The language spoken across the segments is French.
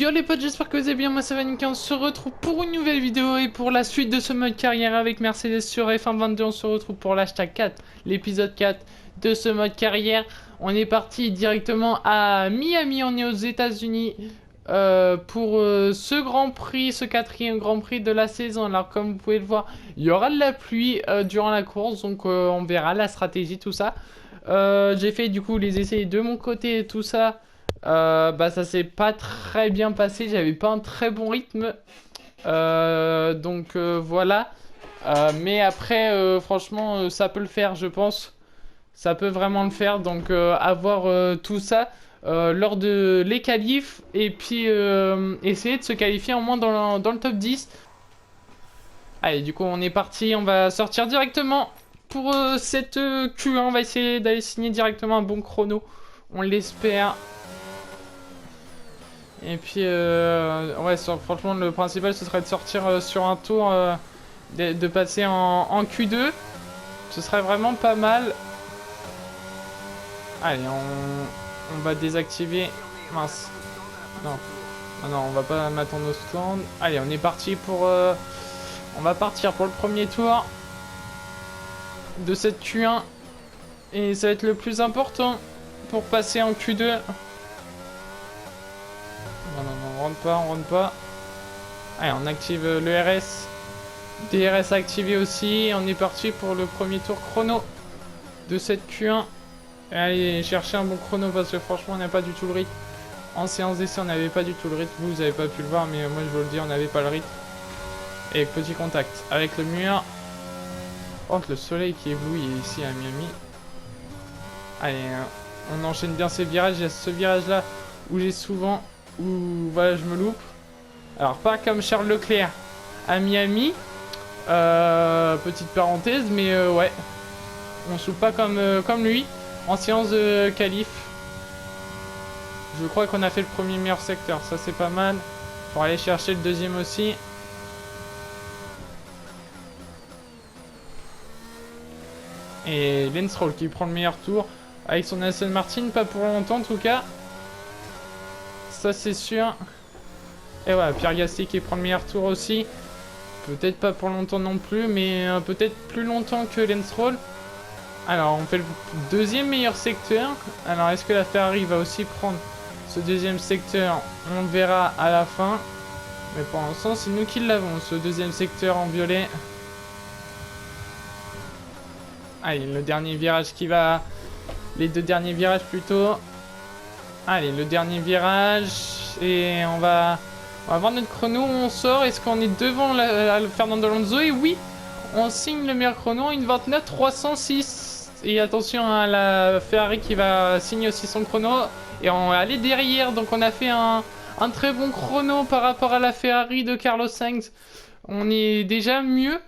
Yo les potes, j'espère que vous allez bien, moi ça va nickel, on se retrouve pour une nouvelle vidéo et pour la suite de ce mode carrière avec Mercedes sur F1 22, on se retrouve pour l'hashtag 4, l'épisode 4 de ce mode carrière. On est parti directement à Miami, on est aux États-Unis pour ce Grand Prix, ce quatrième Grand Prix de la saison. Alors comme vous pouvez le voir, il y aura de la pluie durant la course, donc on verra la stratégie, tout ça. J'ai fait du coup les essais de mon côté et tout ça. Bah ça s'est pas très bien passé, j'avais pas un très bon rythme. Donc voilà. Mais après franchement ça peut le faire je pense. Ça peut vraiment le faire. Donc à voir tout ça lors de les qualifs. Et puis essayer de se qualifier au moins dans le top 10. Allez du coup on est parti, on va sortir directement pour cette Q1. On va essayer d'aller signer directement un bon chrono. On l'espère. Et puis, ouais, franchement, le principal, ce serait de sortir sur un tour, de passer en Q2. Ce serait vraiment pas mal. Allez, on va désactiver. Mince. Non. Ah non, on va pas m'attendre au stand. Allez, on est parti pour... on va partir pour le premier tour de cette Q1. Et ça va être le plus important pour passer en Q2. Non, non, non, on rentre pas. Allez, on active le RS. DRS activé aussi. On est parti pour le premier tour chrono de cette Q1. Allez, chercher un bon chrono parce que franchement, on n'a pas du tout le rythme. En séance d'essai, on n'avait pas du tout le rythme. Vous avez pas pu le voir, mais moi, je vous le dis, on n'avait pas le rythme. Et petit contact avec le mur. Oh, le soleil qui éblouit ici à Miami. Allez, on enchaîne bien ces virages. Il y a ce virage-là où j'ai souvent... où voilà, je me loupe. Alors, pas comme Charles Leclerc à Miami. Petite parenthèse, mais ouais. On se loupe pas comme lui en séance de qualif. Je crois qu'on a fait le premier meilleur secteur. Ça, c'est pas mal. Pour aller chercher le deuxième aussi. Et Lance Stroll qui prend le meilleur tour. Avec son Aston Martin, pas pour longtemps en tout cas. Ça, c'est sûr. Et voilà, Pierre Gasly qui prend le meilleur tour aussi. Peut-être pas pour longtemps non plus, mais peut-être plus longtemps que Lance Stroll. Alors, on fait le deuxième meilleur secteur. Alors, est-ce que la Ferrari va aussi prendre ce deuxième secteur? On le verra à la fin. Mais pour l'instant, c'est nous qui l'avons, ce deuxième secteur en violet. Allez, le dernier virage qui va... Les deux derniers virages plutôt. Allez, le dernier virage. Et on va voir notre chrono où on sort. Est-ce qu'on est devant Fernando Alonso? Et oui, on signe le meilleur chrono, une 29.306. Et attention à la Ferrari qui va signer aussi son chrono. Et on va aller derrière. Donc on a fait un très bon chrono par rapport à la Ferrari de Carlos Sainz. On est déjà mieux.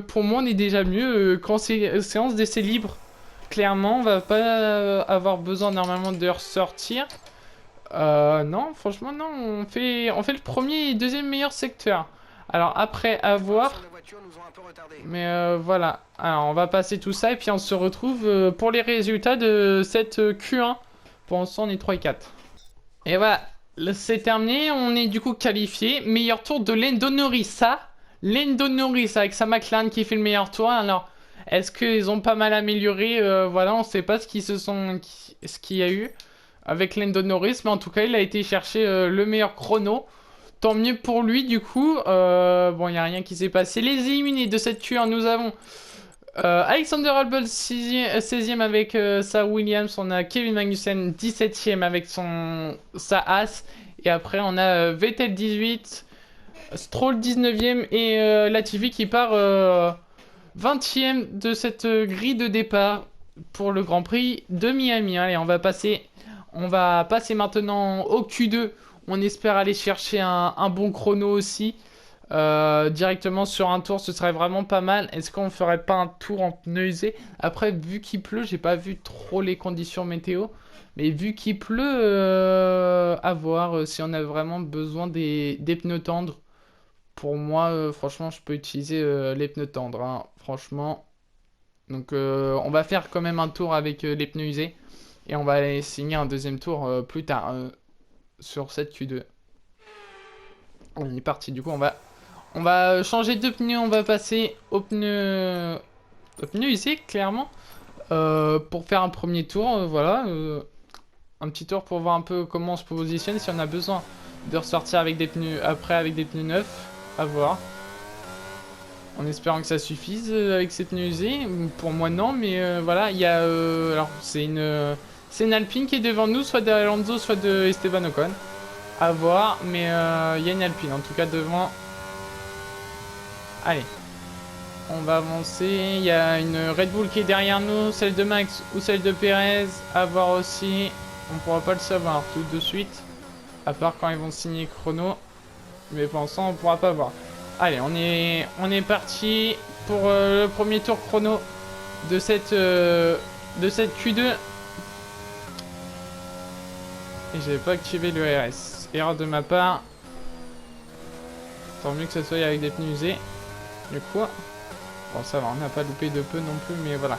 Pour moi, on est déjà mieux qu'en séance d'essai libre. Clairement, on va pas avoir besoin normalement de ressortir. Non, franchement, non. On fait le premier et deuxième meilleur secteur. Alors après, à voir. Mais voilà. Alors, on va passer tout ça et puis on se retrouve pour les résultats de cette Q1. Pour l'instant, on est 3 et 4. Et voilà, c'est terminé. On est du coup qualifié. Meilleur tour de Lando Norris. Lando Norris avec sa McLaren qui fait le meilleur tour. Alors, est-ce qu'ils ont pas mal amélioré? Voilà, on sait pas ce qu'il y a eu avec Lando Norris. Mais en tout cas, il a été chercher le meilleur chrono. Tant mieux pour lui du coup. Bon, il n'y a rien qui s'est passé. Les éliminés de cette Q1, nous avons Alexander Albon 16e avec sa Williams. On a Kevin Magnussen 17e avec sa Haas. Et après, on a Vettel 18, Stroll 19e et Latifi qui part 20e de cette grille de départ pour le Grand Prix de Miami. Allez, on va passer maintenant au Q2. On espère aller chercher un bon chrono aussi. Directement sur un tour, ce serait vraiment pas mal. Est-ce qu'on ferait pas un tour en pneus usés? Après, vu qu'il pleut, j'ai pas vu trop les conditions météo. Mais vu qu'il pleut, à voir si on a vraiment besoin des pneus tendres. Pour moi, franchement, je peux utiliser les pneus tendres, hein, franchement. Donc, on va faire quand même un tour avec les pneus usés. Et on va aller signer un deuxième tour plus tard sur cette Q2. On est parti, du coup on va changer de pneus, on va passer aux pneus usés, clairement. Pour faire un premier tour, voilà. Un petit tour pour voir un peu comment on se positionne, si on a besoin de ressortir avec des pneus, après avec des pneus neufs, à voir. En espérant que ça suffise avec ces pneus usés. Pour moi non, mais voilà, il y a... alors c'est une Alpine qui est devant nous, soit de Alonso, soit de Esteban Ocon. À voir, mais il y a une Alpine en tout cas devant. Allez, on va avancer. Il y a une Red Bull qui est derrière nous, celle de Max ou celle de Perez. À voir aussi. On pourra pas le savoir tout de suite, à part quand ils vont signer chrono. Mais pour l'instant, on pourra pas voir. Allez, on est parti pour le premier tour chrono de cette Q2. Et j'avais pas activé le RS. Erreur de ma part. Tant mieux que ça soit avec des pneus usés. Du coup, bon ça va, on n'a pas loupé de peu non plus, mais voilà.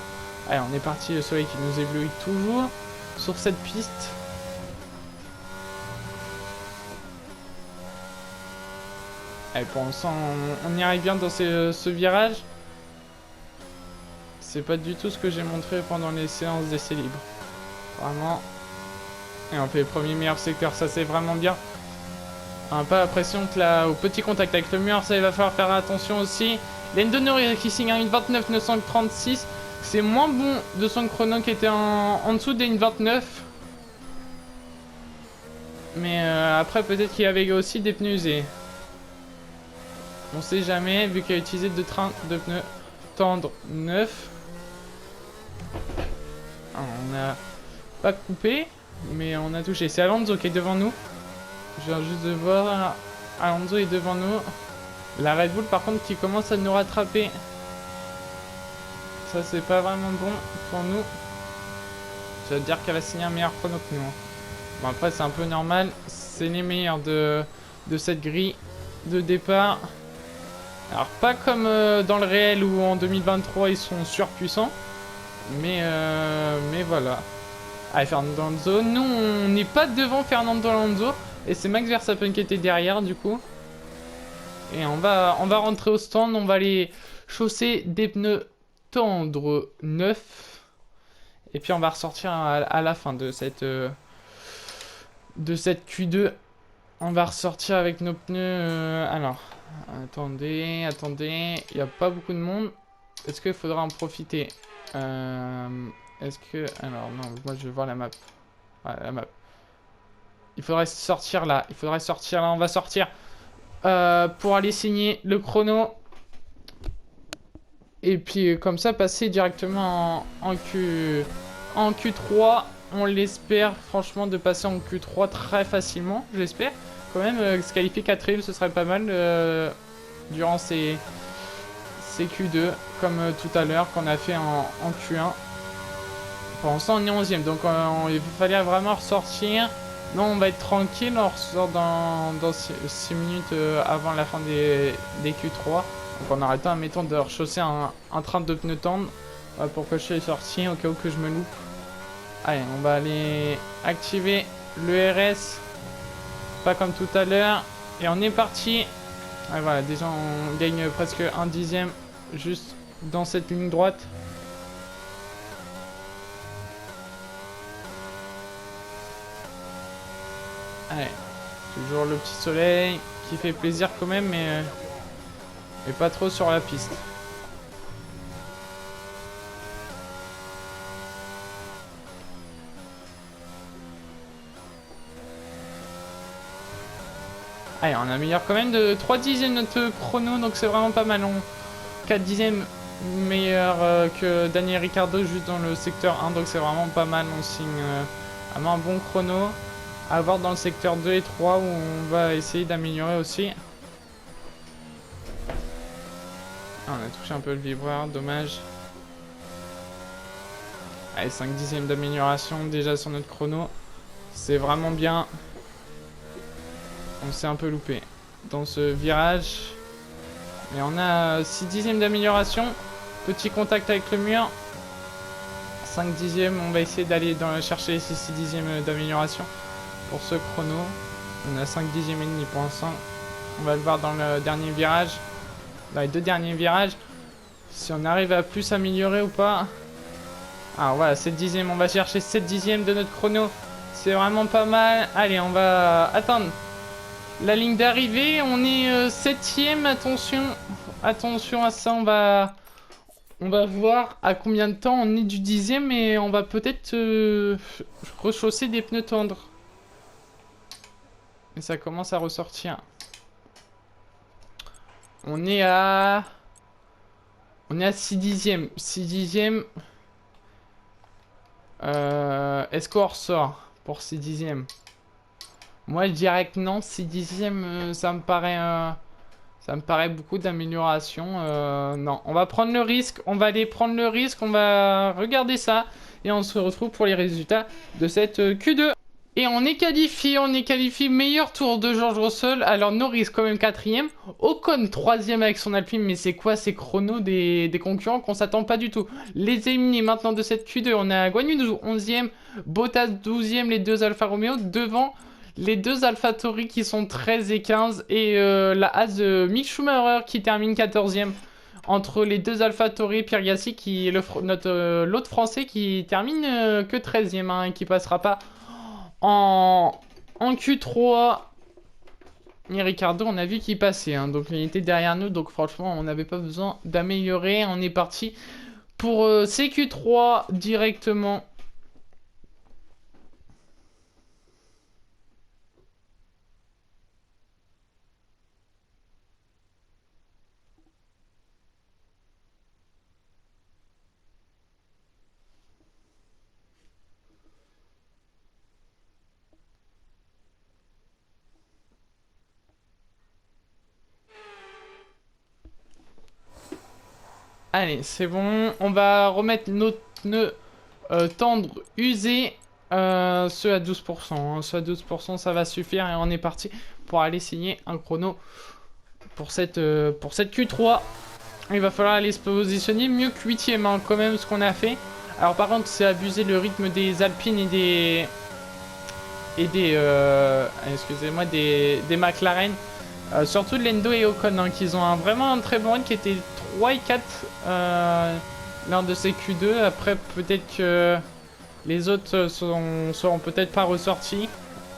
Allez, on est parti, le soleil qui nous éblouit toujours sur cette piste. Allez, pour l'instant, on y arrive bien dans ce virage. C'est pas du tout ce que j'ai montré pendant les séances d'essai libre. Vraiment. Et on fait le premier meilleur secteur, ça c'est vraiment bien. On n'a pas l'impression que là, au petit contact avec le mur, ça il va falloir faire attention aussi. Lando Norris qui signe un 1.29.936. C'est moins bon de son chrono qui était en dessous des 1.29. Mais après, peut-être qu'il avait aussi des pneus usés. On sait jamais, vu qu'il a utilisé de pneus tendres neufs. On n'a pas coupé, mais on a touché. C'est Alonso qui est devant nous. Je viens juste de voir. Alonso est devant nous. La Red Bull, par contre, qui commence à nous rattraper. Ça, c'est pas vraiment bon pour nous. Ça veut dire qu'elle a signé un meilleur chrono que nous. Bon, après, c'est un peu normal. C'est les meilleurs de cette grille de départ. Alors, pas comme dans le réel où en 2023, ils sont surpuissants. Mais voilà. Allez, Fernando Alonso. Nous, on n'est pas devant Fernando Alonso. Et c'est Max Verstappen qui était derrière, du coup. Et on va rentrer au stand. On va aller chausser des pneus tendres neufs. Et puis, on va ressortir à la fin de cette Q2. On va ressortir avec nos pneus. Alors, attendez. Il n'y a pas beaucoup de monde. Est-ce qu'il faudra en profiter? Est-ce que... Alors, non, moi je veux voir la map. Voilà, la map. Il faudrait sortir là. On va sortir pour aller signer le chrono. Et puis, comme ça, passer directement en Q3. On l'espère, franchement, de passer en Q3 très facilement. J'espère. Quand même, se qualifier 4ème, ce serait pas mal durant ces Q2. Comme tout à l'heure, qu'on a fait en Q1. Pour l'instant, on est 11ème. Donc, il fallait vraiment ressortir. Non, on va être tranquille. On ressort dans 6 minutes avant la fin des Q3. Donc, on arrête, mettons, de rechausser un train de pneus tendres. Pour que je sois sorti, au cas où que je me loupe. Allez, on va aller activer le RS. Pas comme tout à l'heure. Et on est parti. Et voilà, déjà on gagne presque un dixième juste dans cette ligne droite. Allez, toujours le petit soleil qui fait plaisir quand même, mais pas trop sur la piste. Allez, on améliore quand même de 3 dixièmes notre chrono, donc c'est vraiment pas mal. 4 dixièmes meilleur que Daniel Ricciardo juste dans le secteur 1, donc c'est vraiment pas mal. On signe vraiment un bon chrono. À voir dans le secteur 2 et 3 où on va essayer d'améliorer aussi. Ah, on a touché un peu le vibreur, dommage. Allez, 5 dixièmes d'amélioration déjà sur notre chrono. C'est vraiment bien. On s'est un peu loupé dans ce virage. Mais on a 6 dixièmes d'amélioration. Petit contact avec le mur. 5 dixièmes, on va essayer d'aller chercher ces 6 dixièmes d'amélioration pour ce chrono. On a 5 dixièmes et demi pour l'instant. On va le voir dans le dernier virage. Dans les deux derniers virages. Si on arrive à plus s'améliorer ou pas. Ah voilà, 7 dixièmes. On va chercher 7 dixièmes de notre chrono. C'est vraiment pas mal. Allez, on va attendre la ligne d'arrivée. On est 7ème. Attention. Attention à ça. On va voir à combien de temps on est du 10ème. Et on va peut-être rechausser des pneus tendres. Et ça commence à ressortir. On est à 6 dixièmes. 6 dixièmes. Est-ce qu'on ressort pour 6 dixièmes? Moi je dirais que non. 6 dixièmes ça me paraît beaucoup d'amélioration. Non, on va prendre le risque. On va aller prendre le risque. On va regarder ça. Et on se retrouve pour les résultats de cette Q2. Et on est qualifié, meilleur tour de George Russell. Alors Norris quand même 4ème, Ocon 3ème avec son Alpine, mais c'est quoi ces chronos des concurrents qu'on s'attend pas du tout. Les éliminés maintenant de cette Q2, on a Guan Yu 11ème, Bottas 12ème, les deux Alfa Romeo, devant les deux AlphaTauri qui sont 13 et 15, et la Haas de Mick Schumacher qui termine 14ème. Entre les deux AlphaTauri, Pierre Gasly, qui est l'autre français qui termine que 13ème, hein, et qui passera pas en Q3. Et Ricardo, on a vu qu'il passait, hein, donc il était derrière nous, donc franchement on n'avait pas besoin d'améliorer. On est parti pour CQ3 directement. Allez, c'est bon. On va remettre nos pneus tendres usés. Ceux à 12%. Hein. Ceux à 12%, ça va suffire. Et on est parti pour aller signer un chrono pour cette Q3. Il va falloir aller se positionner mieux que 8ème, hein, quand même, ce qu'on a fait. Alors par contre, c'est abuser le rythme des Alpines et excusez-moi, des McLaren. Surtout de Lando et Ocon, hein, qui ont vraiment un très bon rythme, qui était 3 et 4 lors de ces Q2. Après, peut-être que les autres seront peut-être pas ressortis.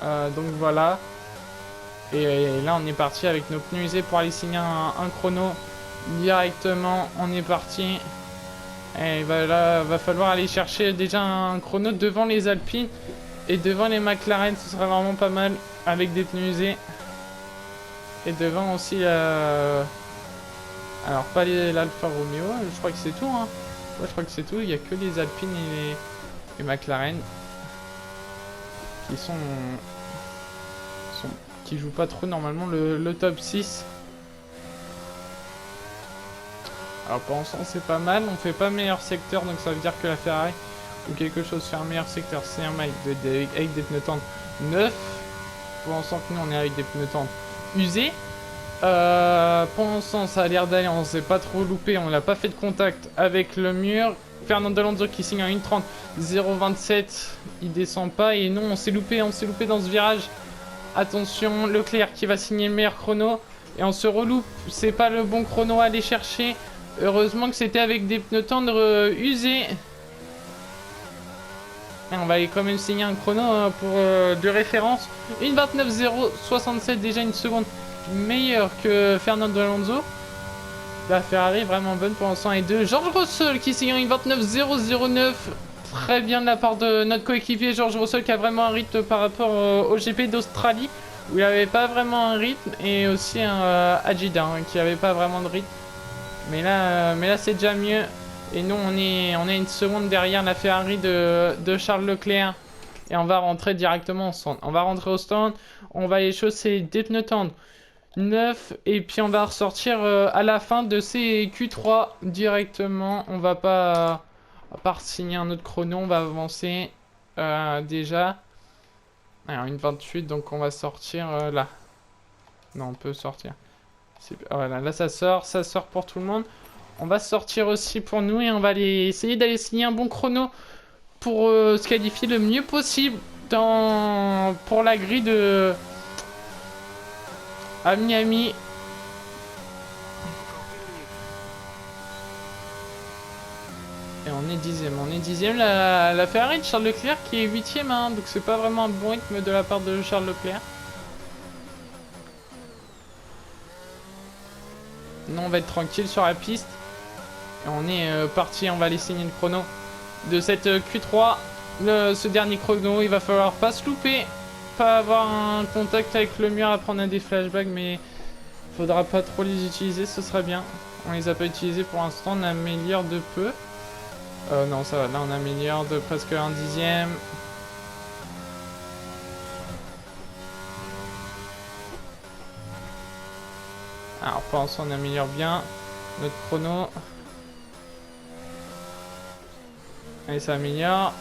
Donc voilà. Et là, on est parti avec nos pneus usés pour aller signer un chrono directement. On est parti. Et là, va falloir aller chercher déjà un chrono devant les Alpines et devant les McLaren. Ce sera vraiment pas mal avec des pneus usés. Et devant aussi alors pas l'Alfa Romeo, je crois que c'est tout, hein. Ouais, je crois que c'est tout, il n'y a que les Alpines et les McLaren qui jouent pas trop normalement le top 6. Alors pour l'instant c'est pas mal, on fait pas meilleur secteur, donc ça veut dire que la Ferrari ou quelque chose fait un meilleur secteur. C'est un mec avec des pneus tendres 9. Pour l'instant que nous on est avec des pneus tendres usés. Pour l'instant ça a l'air d'aller, on s'est pas trop loupé, on n'a pas fait de contact avec le mur. Fernando Alonso qui signe en 1.30 0.27, il descend pas et non, on s'est loupé dans ce virage. Attention, Leclerc qui va signer le meilleur chrono et on se reloupe, c'est pas le bon chrono à aller chercher. Heureusement que c'était avec des pneus tendres usés. Et on va aller quand même signer un chrono de référence. 1.29 0.67, déjà une seconde meilleur que Fernando Alonso. La Ferrari vraiment bonne pour l'instant. Et de George Russell qui signe en 1.29 0.09. Très bien de la part de notre coéquipier George Russell qui a vraiment un rythme par rapport au GP d'Australie où il n'avait pas vraiment un rythme, et aussi un Ajida qui n'avait pas vraiment de rythme. Mais là c'est déjà mieux. Et nous on est une seconde derrière la Ferrari de Charles Leclerc. Et on va rentrer directement au stand. On va rentrer au stand. On va échausser des pneus tendres 9. Et puis on va ressortir à la fin de ces Q3 directement. On va pas, à part signer un autre chrono, on va avancer déjà. Alors une 28, donc on va sortir là. Non, on peut sortir. Voilà, là ça sort pour tout le monde. On va sortir aussi pour nous et on va essayer d'aller signer un bon chrono pour se qualifier le mieux possible pour la grille à Miami. Et on est 10ème. On est 10ème. La Ferrari de Charles Leclerc qui est 8ème. Hein, donc c'est pas vraiment un bon rythme de la part de Charles Leclerc. Nous on va être tranquille sur la piste. Et on est parti. On va aller signer le chrono de cette Q3. Ce dernier chrono. Il va falloir pas se louper. Pas avoir un contact avec le mur. Après on a des flashbacks. Mais faudra pas trop les utiliser. Ce sera bien. On les a pas utilisés pour l'instant. On améliore de peu. Non, ça va. Là, on améliore de presque 1/10. Alors, pour l'instant, on améliore bien notre chrono. Allez, ça améliore.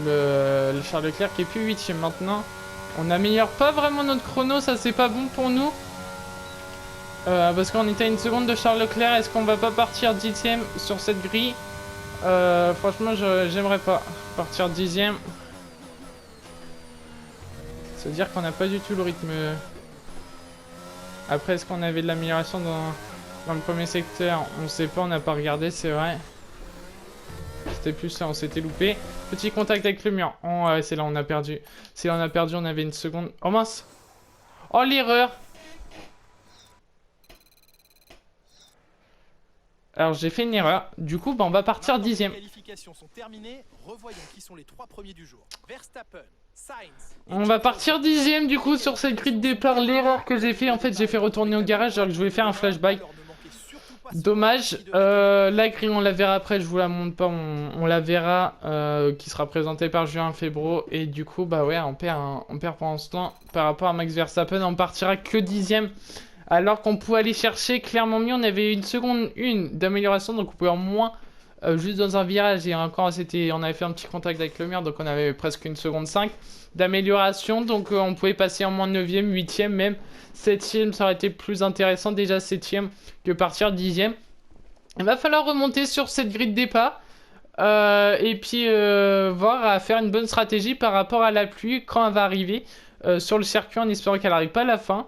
Le Charles Leclerc qui est plus 8ème maintenant. On n'améliore pas vraiment notre chrono. Ça, c'est pas bon pour nous. Parce qu'on était à une seconde de Charles Leclerc. Est-ce qu'on va pas partir 10ème sur cette grille? Franchement, j'aimerais pas partir 10ème. C'est-à-dire qu'on n'a pas du tout le rythme. Après, est-ce qu'on avait de l'amélioration dans le premier secteur? On sait pas, on n'a pas regardé, c'est vrai. C'était plus ça, on s'était loupé. Petit contact avec le mur. Oh, ouais, c'est là, on a perdu. C'est là, on a perdu, on avait une seconde. Oh mince! Oh, l'erreur! Alors j'ai fait une erreur, du coup bah, on va partir 10ème. Les qualifications sont terminées, revoyons qui sont les 3 premiers du jour. Verstappen, Sainz. On va partir 10ème du coup sur cette grille de départ. L'erreur que j'ai fait, en fait j'ai fait retourner au garage alors que je voulais faire un flashback. Dommage, la grille on la verra après, je vous la montre pas, on la verra, qui sera présentée par Julien Febvre. Et du coup bah ouais on perd pour l'instant par rapport à Max Verstappen, on partira que 10ème. Alors qu'on pouvait aller chercher clairement mieux, on avait une seconde d'amélioration, donc on pouvait en moins juste dans un virage. Et encore, on avait fait un petit contact avec le mur, donc on avait presque une seconde 5 d'amélioration. Donc on pouvait passer en moins de 9ème, 8ème, même 7ème, ça aurait été plus intéressant déjà 7ème que partir 10ème. Il va falloir remonter sur cette grille de départ. Et puis voir à faire une bonne stratégie par rapport à la pluie quand elle va arriver sur le circuit, en espérant qu'elle n'arrive pas à la fin.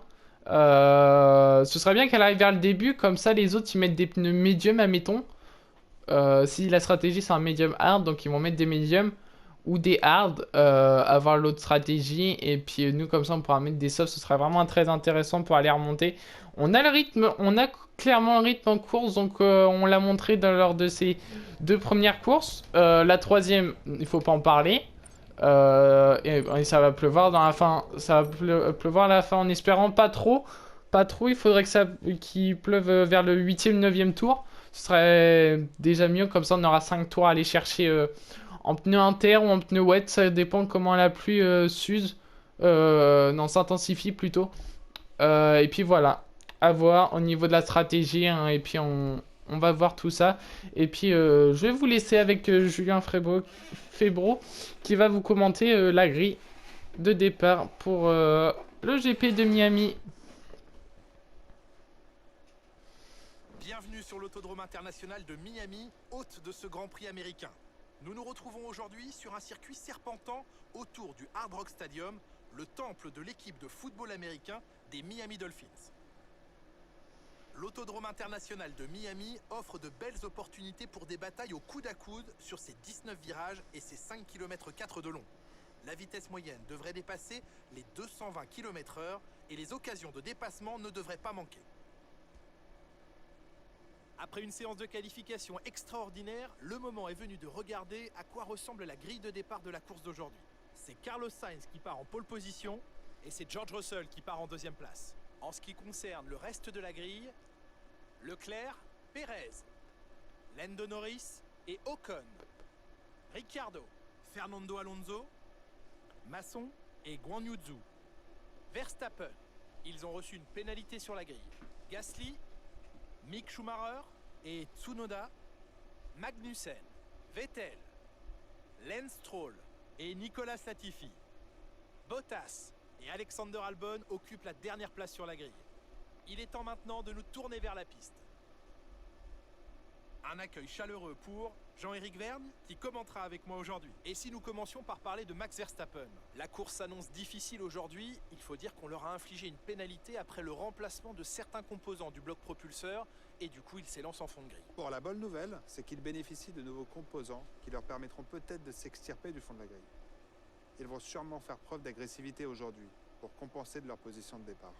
Ce serait bien qu'elle arrive vers le début, comme ça les autres ils mettent des pneus médium, admettons. Si la stratégie c'est un médium hard, donc ils vont mettre des médiums ou des hard, avoir l'autre stratégie. Et puis nous comme ça on pourra mettre des softs, ce serait vraiment très intéressant pour aller remonter. On a le rythme, on a clairement un rythme en course, donc on l'a montré lors de ces 2 premières courses. La troisième, il faut pas en parler. Et ça va pleuvoir dans la fin. Ça va pleuvoir à la fin en espérant pas trop. Pas trop, il faudrait qu'il pleuve vers le 8ème, 9ème tour. Ce serait déjà mieux, comme ça on aura 5 tours à aller chercher en pneu inter ou en pneu wet. Ça dépend comment la pluie s'use. Non, s'intensifie plutôt. Et puis voilà, à voir au niveau de la stratégie. Hein, et puis on va voir tout ça. Et puis je vais vous laisser avec Julien Febvre qui va vous commenter la grille de départ pour le GP de Miami. Bienvenue sur l'autodrome international de Miami, hôte de ce Grand Prix américain. Nous nous retrouvons aujourd'hui sur un circuit serpentant autour du Hard Rock Stadium, le temple de l'équipe de football américain des Miami Dolphins. L'autodrome international de Miami offre de belles opportunités pour des batailles au coude à coude sur ses 19 virages et ses 5 km 4 de long. La vitesse moyenne devrait dépasser les 220 km/h et les occasions de dépassement ne devraient pas manquer. Après une séance de qualification extraordinaire, le moment est venu de regarder à quoi ressemble la grille de départ de la course d'aujourd'hui. C'est Carlos Sainz qui part en pole position et c'est George Russell qui part en 2e place. En ce qui concerne le reste de la grille, Leclerc, Perez, Lando Norris et Ocon, Ricciardo, Fernando Alonso, Masson et Guan Yu Zhou. Verstappen, ils ont reçu une pénalité sur la grille. Gasly, Mick Schumacher et Tsunoda, Magnussen, Vettel, Lance Stroll et Nicolas Latifi. Bottas et Alexander Albon occupent la dernière place sur la grille. Il est temps maintenant de nous tourner vers la piste. Un accueil chaleureux pour Jean-Éric Vergne, qui commentera avec moi aujourd'hui. Et si nous commencions par parler de Max Verstappen? La course s'annonce difficile aujourd'hui. Il faut dire qu'on leur a infligé une pénalité après le remplacement de certains composants du bloc propulseur. Et du coup, ils s'élancent en fond de grille. Bon, la bonne nouvelle, c'est qu'ils bénéficient de nouveaux composants qui leur permettront peut-être de s'extirper du fond de la grille. Ils vont sûrement faire preuve d'agressivité aujourd'hui pour compenser de leur position de départ.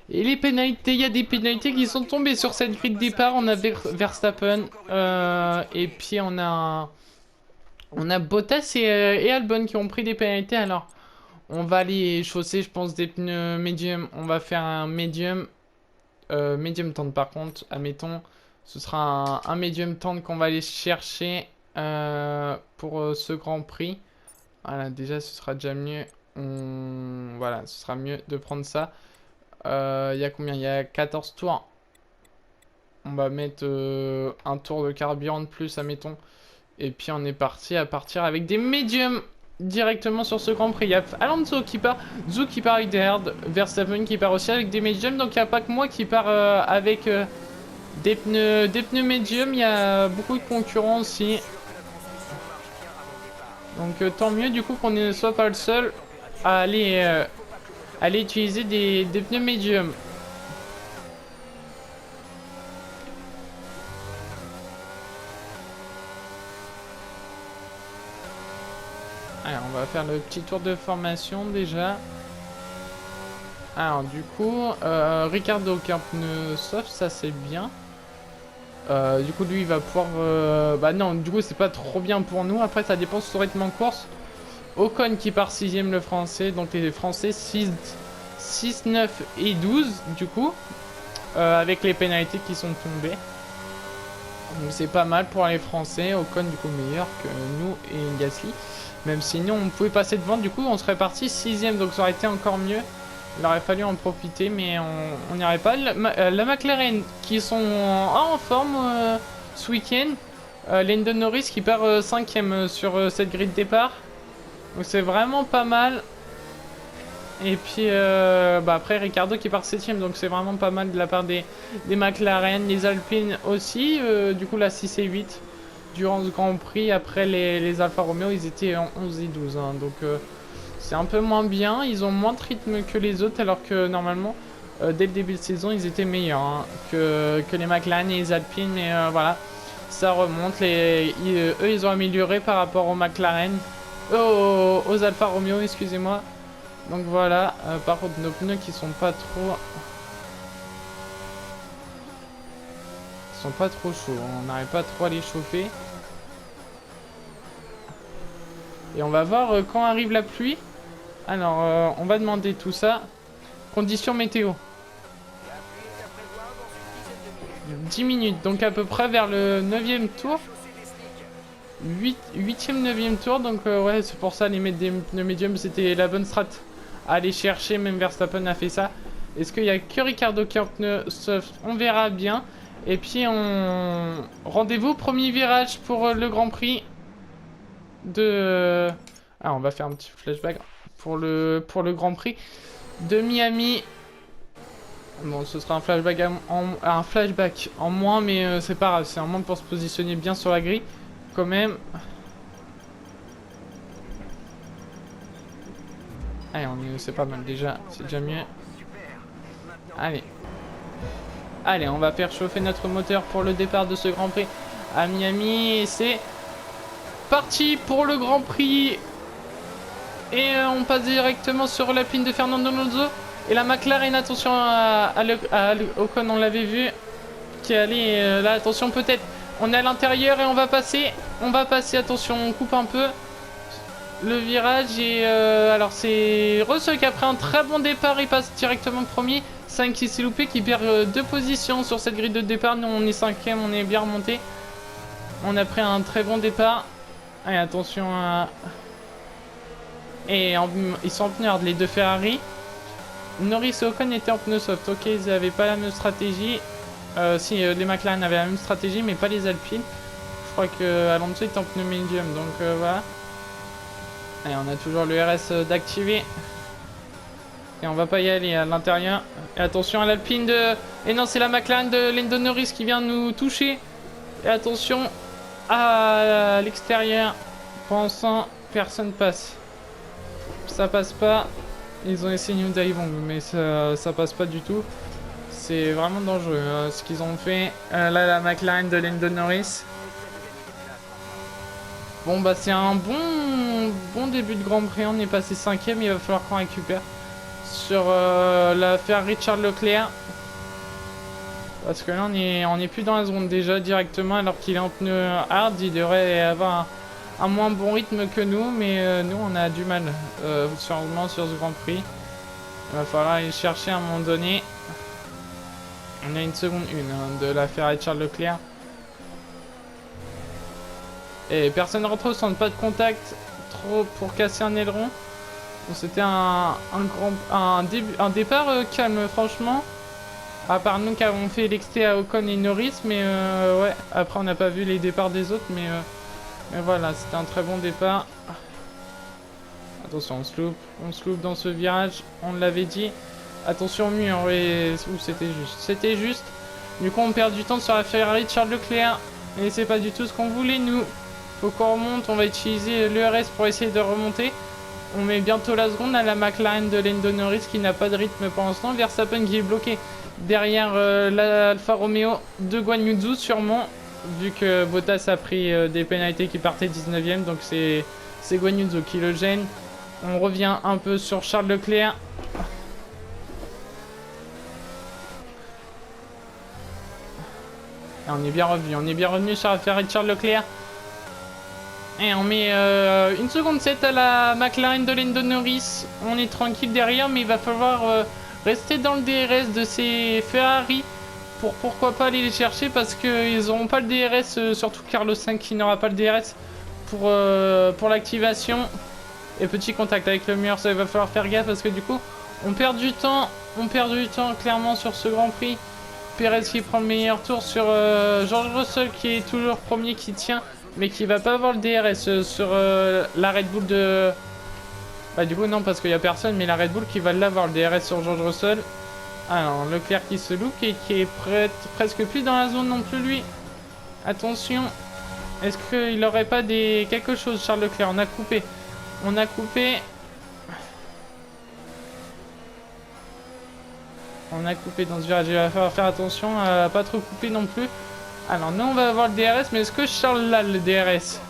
Et les pénalités, il y a des pénalités qui sont tombées sur cette grille de départ. On a Verstappen et puis on a Bottas et Albon qui ont pris des pénalités. Alors, on va aller chausser, je pense, des pneus médium. On va faire un médium tendre par contre. Admettons, ce sera un médium tendre qu'on va aller chercher pour ce Grand Prix. Voilà, déjà, ce sera déjà mieux. Voilà, ce sera mieux de prendre ça. Il y a combien? Il y a 14 tours. On va mettre un tour de carburant de plus, admettons. Et puis on est parti à partir avec des médiums directement sur ce Grand Prix. Il y a Alonso qui part, Zhou qui part avec des hards, Verstappen qui part aussi avec des médiums. Donc il n'y a pas que moi qui part avec des pneus médiums. Il y a beaucoup de concurrents aussi. Donc tant mieux du coup qu'on ne soit pas le seul à aller utiliser des pneus médiums. Alors, on va faire le petit tour de formation déjà. Alors, du coup, Ricardo qui a un pneu soft, ça c'est bien. Du coup, lui il va pouvoir. Bah non, du coup, c'est pas trop bien pour nous. Après, ça dépend de son rythme en course. Ocon qui part 6ème, le français. Donc, les français 6, 9 et 12, du coup. Avec les pénalités qui sont tombées. Donc, c'est pas mal pour les français. Ocon, du coup, meilleur que nous et Gasly. Même si nous, on pouvait passer devant, du coup, on serait parti 6ème. Donc, ça aurait été encore mieux. Il aurait fallu en profiter, mais on n'y arrive pas. La McLaren qui sont en forme ce week-end. Lando Norris qui part 5ème sur cette grille de départ. Donc c'est vraiment pas mal. Et puis bah après Ricardo qui part 7ème. Donc c'est vraiment pas mal de la part des McLaren. Les Alpines aussi. Du coup la 6 et 8 durant ce Grand Prix. Après les Alfa Romeo ils étaient en 11 et 12. Hein, donc... c'est un peu moins bien, ils ont moins de rythme que les autres alors que normalement dès le début de saison ils étaient meilleurs hein, que les McLaren et les Alpines, mais voilà, ça remonte, eux ils ont amélioré par rapport aux McLaren, aux Alfa Romeo, excusez-moi. Donc voilà, par contre nos pneus qui sont pas trop chauds, on n'arrive pas trop à les chauffer. Et on va voir quand arrive la pluie. Alors, on va demander tout ça. Conditions météo. 10 minutes, donc à peu près vers le 9ème tour. 8ème, 9ème tour, donc ouais, c'est pour ça, les mettre des pneus médiums, c'était la bonne strat. À aller chercher, même Verstappen a fait ça. Est-ce qu'il y a que Ricardo qui a un pneu soft? On verra bien. Et puis, rendez-vous, premier virage pour le Grand Prix de... Ah, on va faire un petit flashback pour le Grand Prix de Miami. Bon, ce sera un flashback en moins, mais c'est pas grave, c'est un moins pour se positionner bien sur la grille quand même. Allez, c'est pas mal déjà, c'est déjà mieux. Allez, on va faire chauffer notre moteur pour le départ de ce Grand Prix à Miami. Et c'est parti pour le Grand Prix. Et on passe directement sur la pine de Fernando Alonso. Et la McLaren, attention à Ocon, on l'avait vu. Qui est allé là, attention peut-être. On est à l'intérieur et on va passer. Attention, on coupe un peu le virage. Et alors c'est Russell qui a pris un très bon départ. Il passe directement premier. 5 qui s'est loupé, qui perd 2 positions sur cette grille de départ. Nous on est 5ème, on est bien remonté. On a pris un très bon départ. Allez, attention à... Et ils sont en pneus hard, les deux Ferrari. Norris et Ocon étaient en pneus soft. Ok, ils n'avaient pas la même stratégie. Si, les McLaren avaient la même stratégie, mais pas les Alpines. Je crois que Alonso est en pneu medium, donc voilà. Et on a toujours le RS d'activer. Et on va pas y aller à l'intérieur. Et attention à l'Alpine de... Et non, c'est la McLaren de Lando Norris qui vient nous toucher. Et attention à l'extérieur. Pour l'instant, personne passe. Ça passe pas. Ils ont essayé une dive mais ça passe pas du tout. C'est vraiment dangereux ce qu'ils ont fait. Là, la McLaren de Lando Norris. Bon, bah, c'est un bon début de Grand Prix. On est passé 5ème. Il va falloir qu'on récupère sur la Ferrari Charles Leclerc. Parce que là, on est plus dans la zone déjà directement. Alors qu'il est en pneu hard. Il devrait avoir un moins bon rythme que nous. Mais nous, on a du mal sûrement sur ce Grand Prix. Il va falloir aller chercher à un moment donné. On a une seconde de la Ferrari Charles Leclerc. Et personne ne retrouve sans pas de contact trop pour casser un aileron. C'était un départ calme franchement. À part nous qui avons fait l'exté à Ocon et Norris. Mais ouais, après on n'a pas vu les départs des autres. Mais voilà, c'était un très bon départ. Attention, on se loupe dans ce virage. On l'avait dit. Attention au mur. Et... c'était juste. C'était juste. Du coup on perd du temps sur la Ferrari Charles Leclerc. Et c'est pas du tout ce qu'on voulait nous. Faut qu'on remonte, on va utiliser l'ERS pour essayer de remonter. On met bientôt la seconde à la McLaren de Lando Norris qui n'a pas de rythme pour l'instant. Verstappen qui est bloqué derrière l'Alfa Romeo de Guan Yu Zhou sûrement. Vu que Bottas a pris des pénalités qui partaient 19ème. Donc c'est Guan Yu Zhou qui le gêne. On revient un peu sur Charles Leclerc. Et on est bien revenu sur la Ferrari Charles Leclerc. Et on met une seconde 7 à la McLaren de Lando Norris. On est tranquille derrière, mais il va falloir rester dans le DRS de ces Ferrari pour pourquoi pas aller les chercher parce qu'ils n'auront pas le DRS, surtout Carlos Sainz qui n'aura pas le DRS pour l'activation. Et petit contact avec le mur, ça il va falloir faire gaffe parce que du coup on perd du temps clairement sur ce Grand Prix. Perez qui prend le meilleur tour sur George Russell qui est toujours premier qui tient. Mais qui va pas avoir le DRS sur la Red Bull de... Bah du coup non parce qu'il y a personne mais la Red Bull qui va l'avoir le DRS sur George Russell. Alors Leclerc qui se loupe et qui est presque plus dans la zone non plus lui. Attention. Est-ce qu'il aurait pas quelque chose Charles Leclerc? On a coupé. On a coupé dans ce virage. Il va falloir faire attention à pas trop couper non plus. Alors nous on va avoir le DRS, mais est-ce que Charles a le DRS?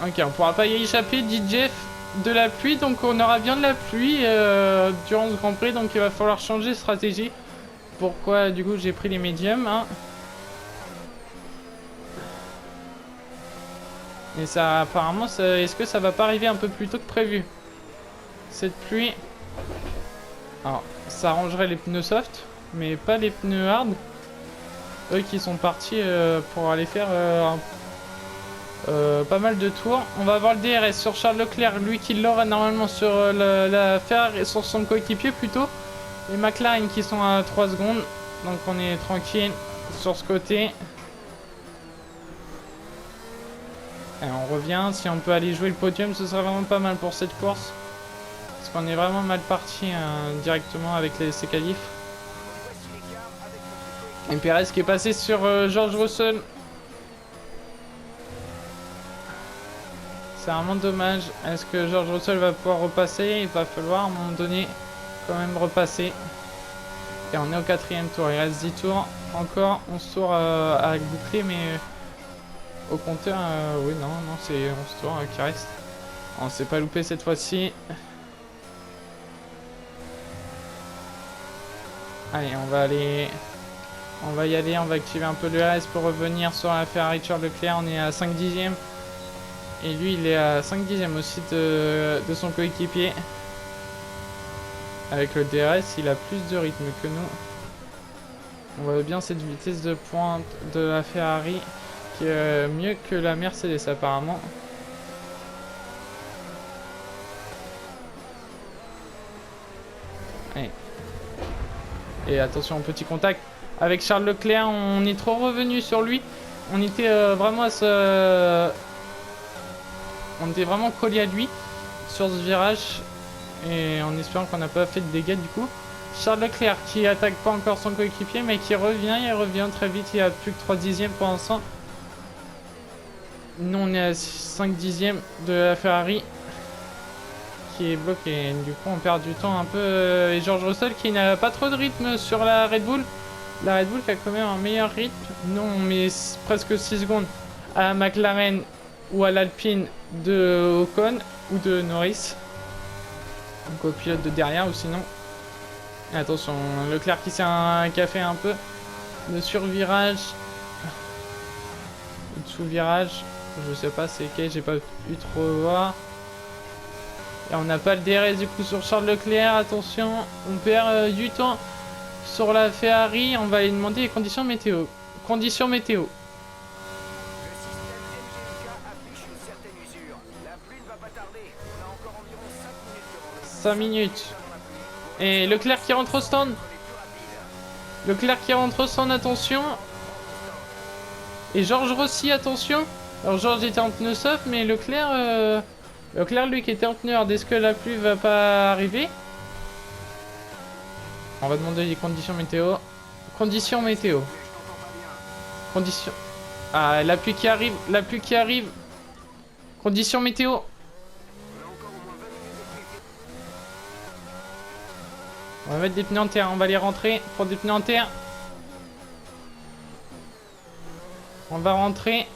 Ok, on pourra pas y échapper, dit Jeff, de la pluie, donc on aura bien de la pluie durant ce Grand Prix, donc il va falloir changer de stratégie. Pourquoi du coup j'ai pris les médiums hein. Et ça apparemment, est-ce que ça va pas arriver un peu plus tôt que prévu? Cette pluie. Alors, ça arrangerait les pneus soft. Mais pas les pneus hard. Eux qui sont partis pour aller faire pas mal de tours. On va avoir le DRS sur Charles Leclerc. Lui qui l'aura normalement sur la Ferrari, sur son coéquipier plutôt. Les McLaren qui sont à 3 secondes. Donc on est tranquille sur ce côté. Et on revient. Si on peut aller jouer le podium, ce serait vraiment pas mal pour cette course. Parce qu'on est vraiment mal parti directement avec ces qualifs. Et Perez qui est passé sur George Russell. C'est vraiment dommage. Est-ce que George Russell va pouvoir repasser? Il va falloir à un moment donné quand même repasser. Et on est au 4ème tour. Il reste 10 tours. Encore 11 tours à boucler. Mais au compteur, oui, non, c'est 11 tours qui restent. On s'est pas loupé cette fois-ci. Allez, on va y aller, on va activer un peu le RS pour revenir sur la Ferrari Charles Leclerc. On est à 5 dixièmes. Et lui, il est à 5 dixièmes aussi de son coéquipier. Avec le DRS, il a plus de rythme que nous. On voit bien cette vitesse de pointe de la Ferrari qui est mieux que la Mercedes apparemment. Allez. Et attention, petit contact avec Charles Leclerc. On est trop revenu sur lui. On était vraiment à on était vraiment collé à lui sur ce virage. Et en espérant qu'on n'a pas fait de dégâts du coup. Charles Leclerc qui attaque pas encore son coéquipier mais qui revient, il revient très vite, il y a plus que 3 dixièmes pour l'instant. Nous on est à 5 dixièmes de la Ferrari qui est bloquée, du coup on perd du temps un peu. Et George Russell qui n'a pas trop de rythme sur la Red Bull. La Red Bull qui a quand même un meilleur rythme. Nous on met presque 6 secondes à la McLaren ou à l'Alpine de Ocon ou de Norris. Donc au pilote de derrière ou sinon. Attention, Leclerc qui a fait un peu de survirage. Ou de sous-virage. Je sais pas c'est quel, j'ai pas eu trop voir. Et on n'a pas le DRS du coup sur Charles Leclerc. Attention, on perd du temps sur la Ferrari. On va lui demander les conditions météo. Conditions météo. Le système MGUK affiche une certaine usure. La pluie ne va pas tarder. On a encore environ 5 minutes devant nous. 5 minutes. Et Leclerc qui rentre au stand. Leclerc qui rentre au stand, attention. Et George Rossi, attention. Alors George était en pneu soft, mais Leclerc, Leclerc lui qui était en pneu hard. Est-ce que la pluie va pas arriver? On va demander les conditions météo. Conditions météo. Conditions. Ah, la pluie qui arrive, la pluie qui arrive. Conditions météo. On va mettre des pneus en terre, on va les rentrer pour des pneus en terre. On va rentrer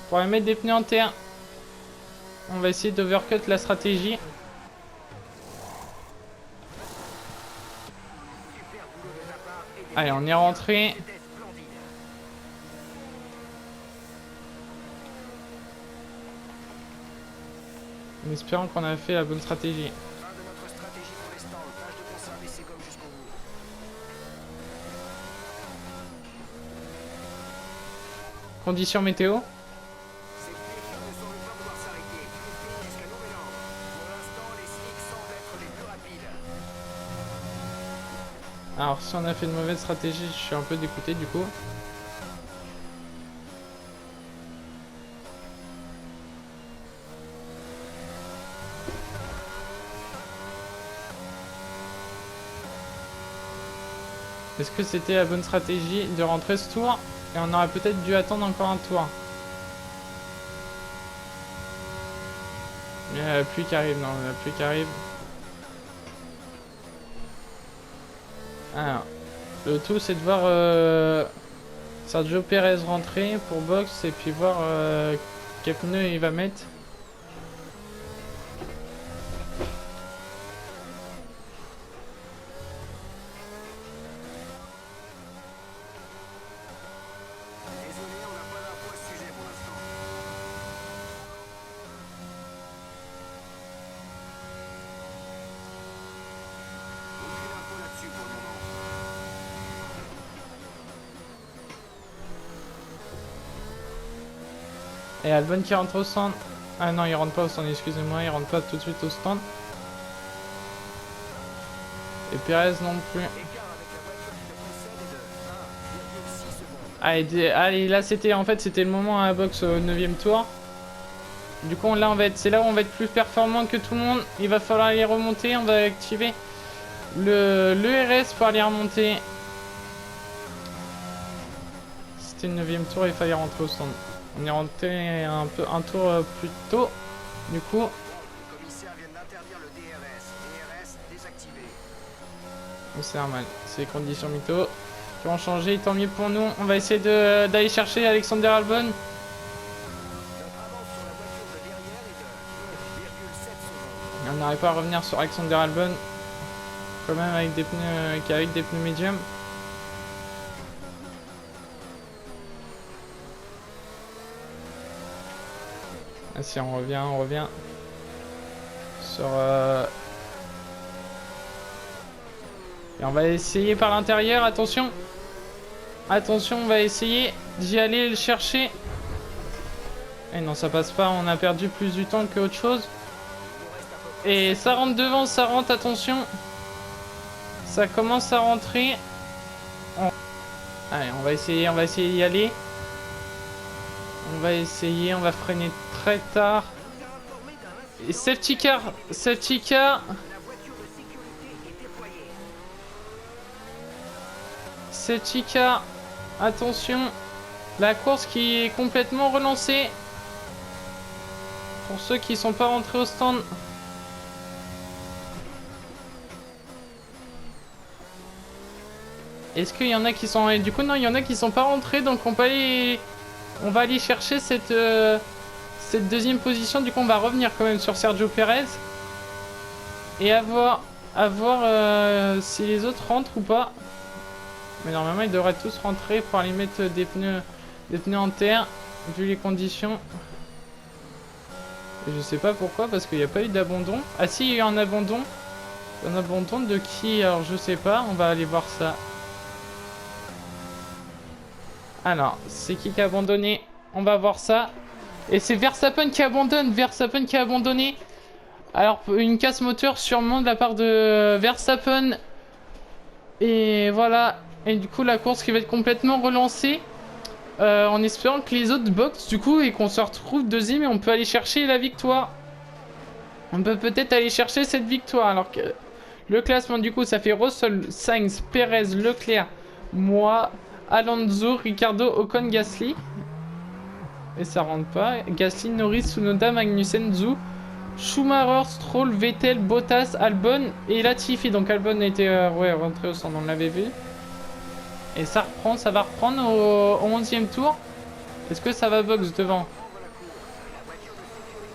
pour mettre des pneus en terre. On va essayer d'overcut la stratégie. Allez, on est rentré. En espérant qu'on a fait la bonne stratégie. Conditions météo. Alors si on a fait une mauvaise stratégie, je suis un peu dégoûté du coup. Est-ce que c'était la bonne stratégie de rentrer ce tour? Et on aurait peut-être dû attendre encore un tour. Il y a la pluie qui arrive, non, la pluie qui arrive. Alors, le tout c'est de voir Sergio Perez rentrer pour box et puis voir quel pneu il va mettre. Et Albon qui rentre au stand. Ah non, il rentre pas au stand, excusez-moi, il rentre pas tout de suite au stand. Et Perez non plus. Allez, là c'était en fait c'était le moment à la boxe au 9ème tour. Du coup là c'est là où on va être plus performant que tout le monde. Il va falloir les remonter, on va activer le RS pour aller remonter. C'était le 9ème tour, il fallait rentrer au stand. On est rentré un tour plus tôt, du coup. Le commissaire vient d'interdire le DRS. DRS désactivé. C'est normal, c'est les conditions météo qui vont changer, tant mieux pour nous. On va essayer d'aller chercher Alexander Albon. Notre avance sur la voiture de derrière est de 2,7 secondes. On n'arrive pas à revenir sur Alexander Albon, quand même avec des pneus médiums. Ah si, on revient sur et on va essayer par l'intérieur, attention, on va essayer d'y aller le chercher. Et non, ça passe pas, on a perdu plus du temps que autre chose. Et ça rentre devant, ça rentre, attention, ça commence à rentrer. Allez, on va essayer d'y aller. On va freiner très tard. Et safety car, safety car. La voiture de sécurité est déployée. Safety car. Attention. La course qui est complètement relancée. Pour ceux qui sont pas rentrés au stand. Est-ce qu'il y en a qui sont... Du coup non, il y en a qui sont pas rentrés, donc on peut aller... On va aller chercher cette deuxième position. Du coup on va revenir quand même sur Sergio Pérez. Et à voir si les autres rentrent ou pas. Mais normalement ils devraient tous rentrer pour aller mettre des pneus en terre, vu les conditions. Et je sais pas pourquoi, parce qu'il n'y a pas eu d'abandon. Ah si, il y a eu un abandon. Un abandon de qui? Alors je sais pas, on va aller voir ça. Alors, c'est qui a abandonné? On va voir ça. Et c'est Verstappen qui abandonne. Verstappen qui a abandonné. Alors, une casse moteur sûrement de la part de Verstappen. Et voilà. Et du coup, la course qui va être complètement relancée. En espérant que les autres boxent du coup et qu'on se retrouve deuxième et on peut aller chercher la victoire. On peut peut-être aller chercher cette victoire. Alors que le classement du coup, ça fait Russell, Sainz, Perez, Leclerc, moi... Alonso, Ricardo, Ocon, Gasly. Et ça rentre pas. Gasly, Norris, Tsunoda, Magnussen, Zhou, Schumacher, Stroll, Vettel, Bottas, Albon et Latifi. Donc Albon a été rentré au centre, on l'avait vu. Et ça reprend, ça va reprendre au 11e tour. Est-ce que ça va box devant?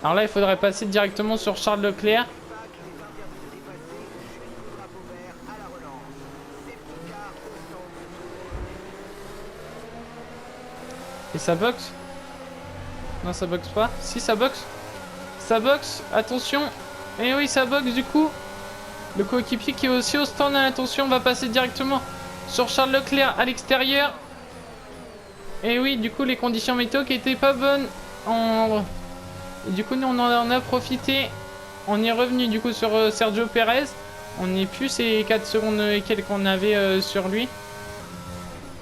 Alors là, il faudrait passer directement sur Charles Leclerc. Et ça boxe? Non, ça boxe pas. Si, ça boxe. Ça boxe. Attention. Et oui, ça boxe du coup. Le coéquipier qui est aussi au stand. Attention, on va passer directement sur Charles Leclerc à l'extérieur. Et oui, du coup, les conditions météo qui étaient pas bonnes. Et du coup, nous, on en a profité. On est revenu du coup sur Sergio Pérez. On n'est plus ces 4 secondes et quelques qu'on avait sur lui.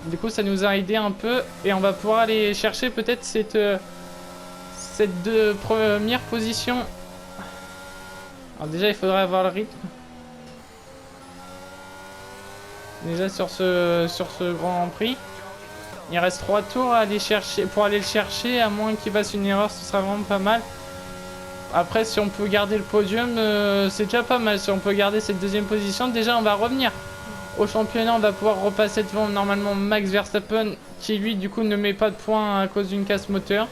Du coup, ça nous a aidé un peu. Et on va pouvoir aller chercher peut-être cette première position. Alors déjà, il faudrait avoir le rythme. Déjà sur ce Grand Prix. Il reste 3 tours à aller chercher, pour aller le chercher. À moins qu'il fasse une erreur, ce sera vraiment pas mal. Après, si on peut garder le podium, c'est déjà pas mal. Si on peut garder cette deuxième position, déjà on va revenir au championnat. On va pouvoir repasser devant normalement Max Verstappen, qui lui du coup ne met pas de points à cause d'une casse moteur.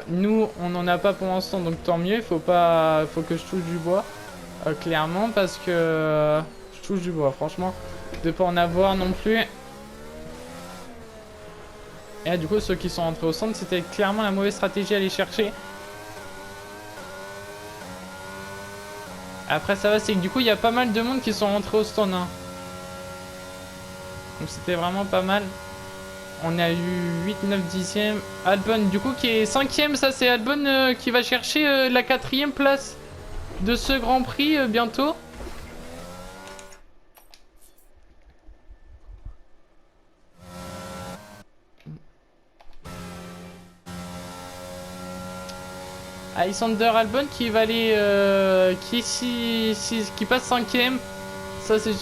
Nous on n'en a pas pour l'instant, donc tant mieux. Faut que je touche du bois, clairement, parce que je touche du bois franchement de pas en avoir non plus. Et là, du coup, ceux qui sont entrés au centre, c'était clairement la mauvaise stratégie à aller chercher. Après, ça va, c'est que du coup, il y a pas mal de monde qui sont rentrés au stand. Hein. Donc, c'était vraiment pas mal. On a eu 8, 9, 10e. Albon, du coup, qui est 5e. Ça, c'est Albon qui va chercher la 4e place de ce Grand Prix bientôt. Alexander Albon qui va aller qui passe 5e. Ça c'est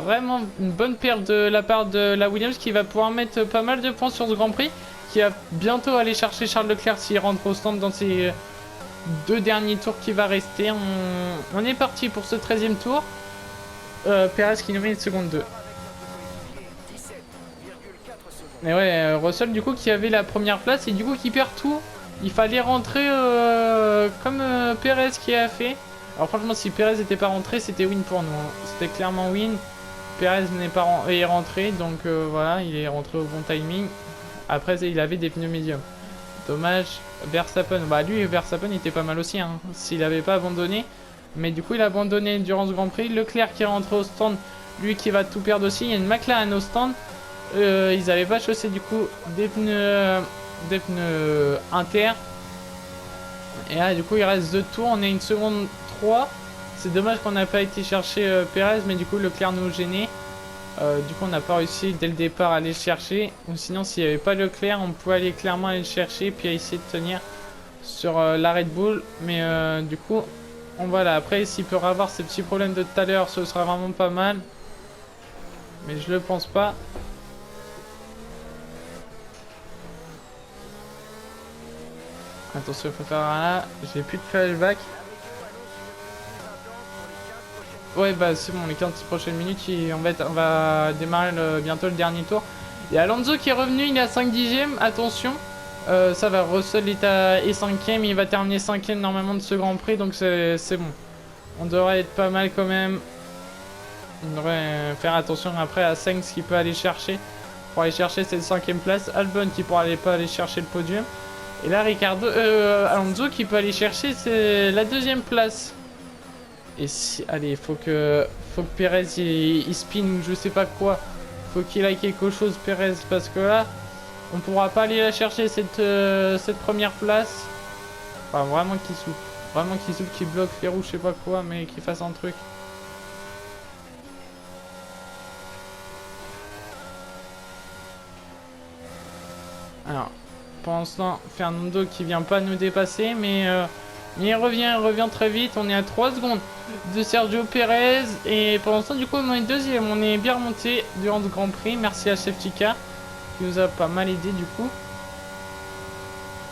vraiment une bonne perte de la part de la Williams, qui va pouvoir mettre pas mal de points sur ce Grand Prix, qui va bientôt aller chercher Charles Leclerc s'il rentre au stand dans ces 2 derniers tours qui va rester. On est parti pour ce 13e tour. Perez qui nous met une seconde 2. Et ouais, Russell du coup qui avait la première place et du coup qui perd tout. Il fallait rentrer comme Perez qui a fait. Alors franchement, si Perez n'était pas rentré, c'était win pour nous. Hein. C'était clairement win. Perez est rentré, donc voilà, il est rentré au bon timing. Après, il avait des pneus médiums. Dommage. Verstappen, bah lui, Verstappen il était pas mal aussi, hein, s'il n'avait pas abandonné. Mais du coup, il a abandonné durant ce Grand Prix. Leclerc qui est rentré au stand, lui qui va tout perdre aussi. Il y a une McLaren au stand. Ils n'avaient pas chaussé du coup des pneus inter. Et là, du coup, il reste 2 tours. On est une seconde 3. C'est dommage qu'on n'a pas été chercher Perez, mais du coup, Leclerc nous gênait. Du coup, on n'a pas réussi dès le départ à aller le chercher. Ou sinon, s'il n'y avait pas Leclerc, on pouvait aller clairement aller le chercher puis essayer de tenir sur la Red Bull. Mais du coup, voilà. Après, s'il peut avoir ces petits problèmes de tout à l'heure, ce sera vraiment pas mal. Mais je le pense pas. Attention, il faut faire là. J'ai plus de flashback. Ouais, bah c'est bon, les 15 prochaines minutes, on va démarrer bientôt le dernier tour. Il y a Alonso qui est revenu, il est à 5 dixièmes, attention. Ça va, Russell est 5ème, il va terminer 5ème normalement de ce Grand Prix, donc c'est bon. On devrait être pas mal quand même. On devrait faire attention après à Sainz qui peut aller chercher. Pour aller chercher cette 5ème place. Albon qui pourra pas aller chercher le podium. Et là, Alonso qui peut aller chercher la 2ème place. Et si, allez, faut que Perez il spin ou je sais pas quoi. Faut qu'il aille quelque chose Perez parce que là, on pourra pas aller la chercher cette première place. Enfin, vraiment qu'il souffle. Vraiment qu'il souffle, qu'il bloque les roues, je sais pas quoi, mais qu'il fasse un truc. Alors, pour l'instant, Fernando qui vient pas nous dépasser, mais il revient très vite. On est à 3 secondes de Sergio Perez. Et pour l'instant, du coup, on est deuxième. On est bien remonté durant ce Grand Prix. Merci à Safety Car qui nous a pas mal aidé du coup.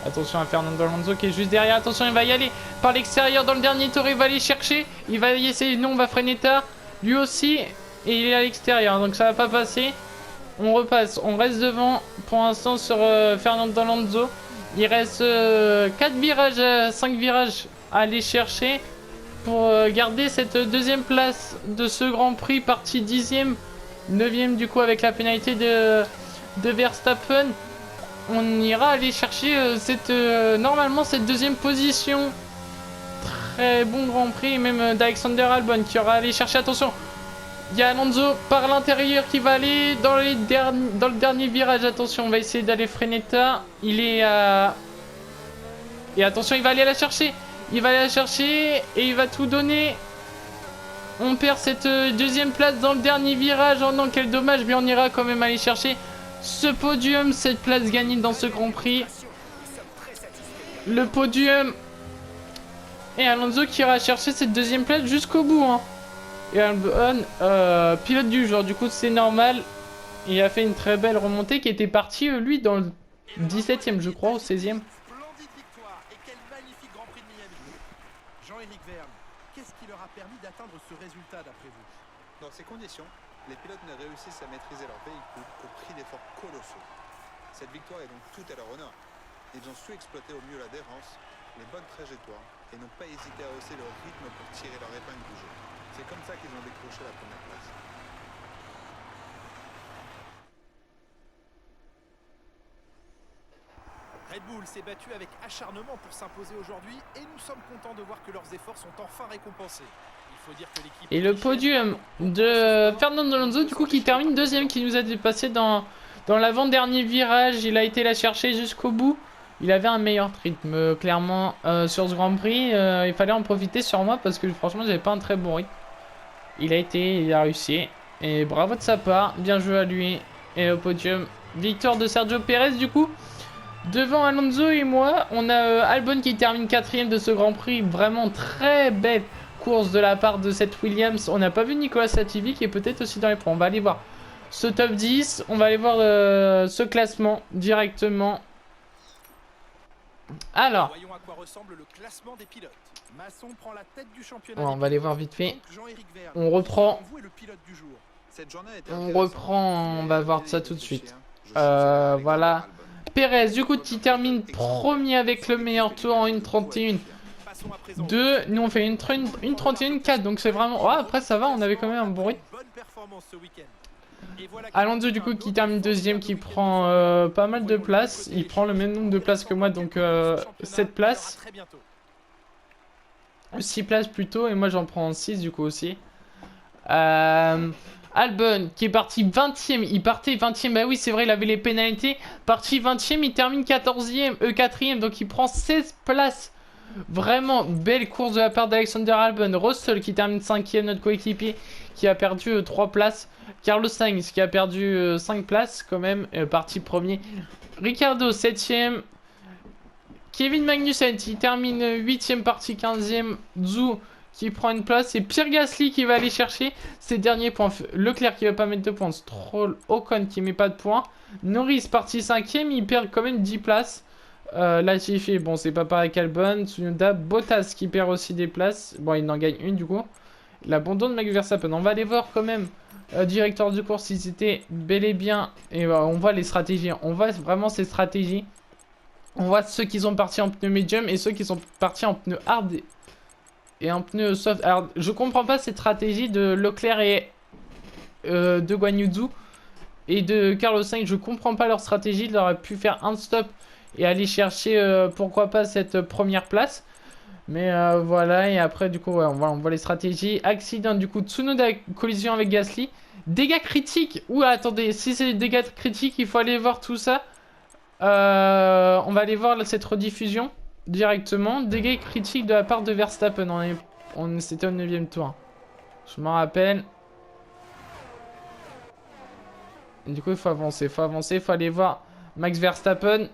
Attention à Fernando Alonso qui est juste derrière. Attention, il va y aller par l'extérieur dans le dernier tour. Il va aller chercher. Il va y essayer. Non, on va freiner tard. Lui aussi. Et il est à l'extérieur. Donc ça va pas passer. On repasse. On reste devant pour l'instant sur Fernando Alonso. Il reste 4 virages, 5 virages à aller chercher pour garder cette 2ème place de ce Grand Prix, partie 10ème, 9ème du coup avec la pénalité de Verstappen. On ira aller chercher normalement cette 2ème position. Très bon Grand Prix, même d'Alexander Albon qui aura allé chercher, attention. Il y a Alonso par l'intérieur qui va aller dans le dernier virage. Attention, on va essayer d'aller freiner tard. Il est à... Et attention, il va aller la chercher. Il va aller la chercher et il va tout donner. On perd cette 2ème place dans le dernier virage. Oh non, quel dommage, mais on ira quand même aller chercher ce podium, cette place gagnée dans ce Grand Prix. Le podium. Et Alonso qui ira chercher cette 2ème place jusqu'au bout, hein. Et Albon, pilote du jour, du coup c'est normal. Il a fait une très belle remontée qui était parti lui dans le 17ème je crois, au 16ème. Splendide victoire et quel magnifique Grand Prix de Miami. Jean-Éric Vergne, qu'est-ce qui leur a permis d'atteindre ce résultat d'après vous? Dans ces conditions, les pilotes ne réussissent à maîtriser leur véhicule qu'au prix d'efforts colossaux. Cette victoire est donc tout à leur honneur. Ils ont su exploiter au mieux l'adhérence, les bonnes trajectoires et n'ont pas hésité à hausser leur rythme pour tirer leur épingle du jeu. C'est comme ça qu'ils ont décroché la première place. Red Bull s'est battu avec acharnement pour s'imposer aujourd'hui et nous sommes contents de voir que leurs efforts sont enfin récompensés. Il faut dire que l'équipe... Et le podium de Fernando Alonso du coup qui termine 2ème, qui nous a dépassé dans l'avant-dernier virage. Il a été la chercher jusqu'au bout. Il avait un meilleur rythme clairement sur ce Grand Prix. Il fallait en profiter sur moi parce que franchement j'avais pas un très bon rythme. Il a réussi. Et bravo de sa part. Bien joué à lui. Et au podium, victoire de Sergio Perez du coup. Devant Alonso et moi, on a Albon qui termine 4ème de ce Grand Prix. Vraiment très belle course de la part de cette Williams. On n'a pas vu Nicolas Latifi qui est peut-être aussi dans les points. On va aller voir ce top 10. On va aller voir ce classement directement. Alors, voyons à quoi ressemble le classement des pilotes. Masson prend la tête du championnat. ouais, on va aller voir vite fait. Jean-Éric Vergne, On reprend. vous est le pilote du jour. Cette journée a été On intéressante. reprend, on va voir ça tout de Je suis suite. avec Voilà. Albon. Perez, du coup, qui termine premier avec le meilleur tour en 1.31. Passons à présent. 2, nous on fait une 31.4, donc c'est vraiment... Ouais, après ça va, on avait quand même un bon rythme. Bonne performance ce week-end. Et voilà Alonso du coup qui termine 2ème, qui prend pas mal de places. Il prend le même nombre de places que moi, donc 7 places. 6 places plutôt, et moi j'en prends 6 du coup aussi. Albon qui est parti 20ème, il partait 20ème, bah oui c'est vrai il avait les pénalités. Parti 20ème, il termine 4ème, donc il prend 16 places. Vraiment belle course de la part d'Alexander Albon. Russell qui termine 5ème, notre coéquipier qui a perdu 3 places. Carlos Sainz qui a perdu 5 places quand même, parti premier. Ricardo 7ème. Kevin Magnussen qui termine 8ème partie 15ème. Zhou qui prend une place. Et Pierre Gasly qui va aller chercher ses derniers points. Leclerc qui va pas mettre de points. Stroll, Ocon qui met pas de points. Norris parti 5ème. Il perd quand même 10 places. Latifi, bon c'est pas pareil qu'Albon. Tsunoda, Bottas qui perd aussi des places. Bon il en gagne une du coup. L'abandon de Max Verstappen. On va aller voir quand même directeur de course s'ils étaient bel et bien. Et on voit les stratégies. On voit vraiment ces stratégies. On voit ceux qui sont partis en pneu medium et ceux qui sont partis en pneu hard et en pneu soft. Alors je comprends pas cette stratégie de Leclerc et de Guan Yu Zhou et de Carlos Sainz. Je comprends pas leur stratégie. Ils auraient pu faire un stop et aller chercher pourquoi pas cette première place. Mais voilà, et après du coup ouais, on voit les stratégies. Accident du coup, Tsunoda collision avec Gasly. Dégâts critiques. Ouh attendez, si c'est des dégâts critiques, il faut aller voir tout ça. On va aller voir cette rediffusion directement. Dégâts critiques de la part de Verstappen. C'était au 9ème tour. Je m'en rappelle. Et du coup il faut avancer, il faut aller voir Max Verstappen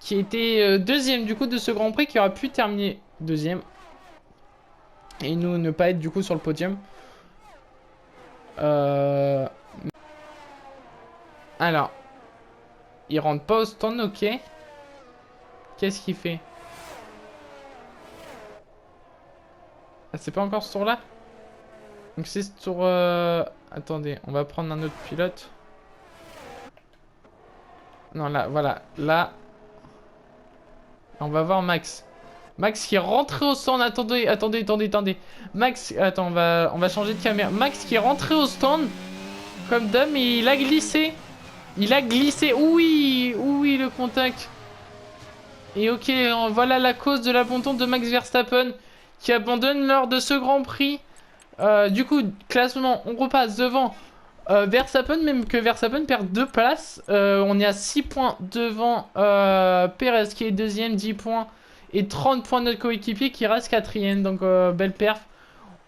qui était deuxième du coup de ce Grand Prix, qui aurait pu terminer deuxième et nous ne pas être du coup sur le podium. Alors il rentre pas au stand, ok. Qu'est-ce qu'il fait? Ah, c'est pas encore ce tour là. Donc c'est ce tour attendez, on va prendre un autre pilote. Non là, voilà, là on va voir Max. Max qui est rentré au stand. Attendez. Max, attends, on va changer de caméra. Max qui est rentré au stand comme d'hab, et il a glissé. Oui, le contact. Et ok, voilà la cause de l'abandon de Max Verstappen qui abandonne lors de ce Grand Prix. Du coup, classement, on repasse devant Verstappen, même que Verstappen perd 2 places. On est à 6 points devant Perez qui est deuxième, 10 points. Et 30 points de notre coéquipier qui reste quatrième. Donc belle perf.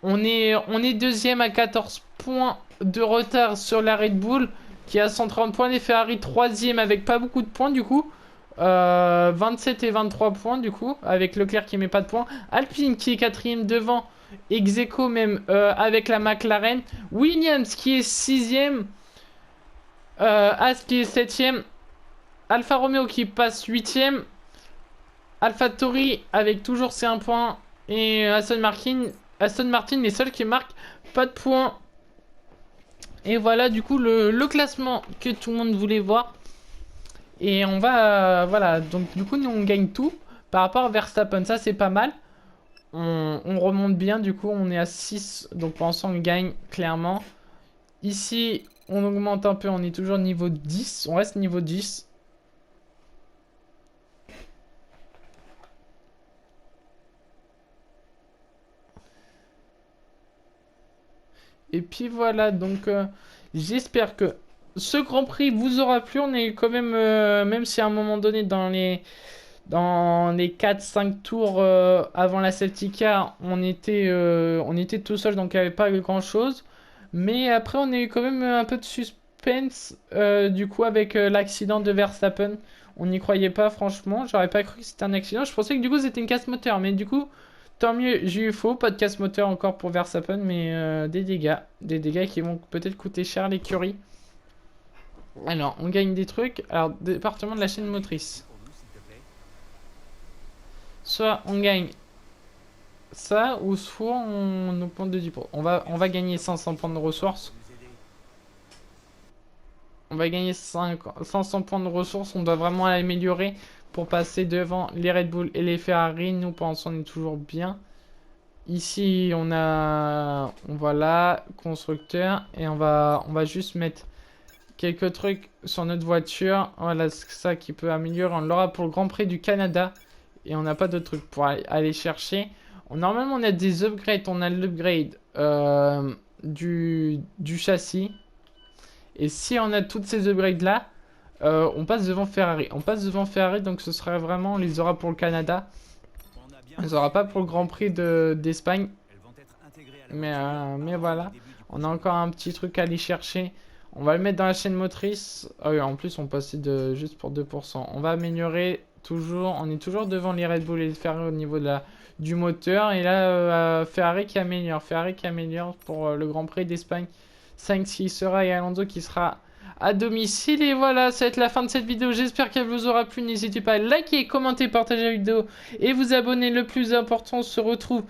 On est deuxième à 14 points de retard sur la Red Bull qui a 130 points. Les Ferrari troisième avec pas beaucoup de points du coup. 27 et 23 points du coup. Avec Leclerc qui met pas de points. Alpine qui est quatrième devant. Ex-aequo même avec la McLaren. Williams qui est sixième. As qui est 7ème. Alfa Romeo qui passe 8ème. AlphaTauri avec toujours ses 1 point. Et Aston Martin les seuls qui marquent pas de points. Et voilà du coup le classement que tout le monde voulait voir. Et on va voilà, donc du coup nous on gagne tout par rapport à Verstappen, ça c'est pas mal. On remonte bien, du coup on est à 6. Donc pour l'instant on gagne clairement. Ici on augmente un peu, on est toujours niveau 10. On reste niveau 10. Et puis voilà, donc j'espère que ce Grand Prix vous aura plu. On est quand même, même si à un moment donné dans les 4-5 tours avant la safety car, on était tout seul, donc il n'y avait pas grand chose. Mais après on a eu quand même un peu de suspense du coup avec l'accident de Verstappen. On n'y croyait pas franchement, j'aurais pas cru que c'était un accident. Je pensais que du coup c'était une casse moteur, mais du coup... Tant mieux, j'ai eu faux, pas de casse moteur encore pour Verstappen, mais des dégâts qui vont peut-être coûter cher à l'écurie. Alors, on gagne des trucs. Alors, département de la chaîne motrice. Soit on gagne ça, ou soit on augmente de 10%. On va gagner 500 points de ressources. On va gagner 500 points de ressources, on doit vraiment l'améliorer pour passer devant les Red Bull et les Ferrari. Nous pensons on est toujours bien. Ici on voit là constructeur et on va juste mettre quelques trucs sur notre voiture. Voilà, c'est ça qui peut améliorer. On l'aura pour le Grand Prix du Canada et on n'a pas de trucs pour aller chercher. Normalement on a des upgrades. On a l'upgrade du châssis. Et si on a toutes ces upgrades là, on passe devant Ferrari. Donc ce serait vraiment, on les aura pour le Canada. On les aura pas pour le Grand Prix d'Espagne. Mais voilà, on a encore un petit truc à aller chercher. On va le mettre dans la chaîne motrice. Ah oui, en plus on passait juste pour 2%. On va améliorer On est toujours devant les Red Bull et les Ferrari au niveau du moteur. Et là, Ferrari qui améliore pour le Grand Prix d'Espagne. Sainz qui sera et Alonso qui sera à domicile. Et voilà, ça va être la fin de cette vidéo. J'espère qu'elle vous aura plu. N'hésitez pas à liker, commenter, partager la vidéo et vous abonner. Le plus important, on se retrouve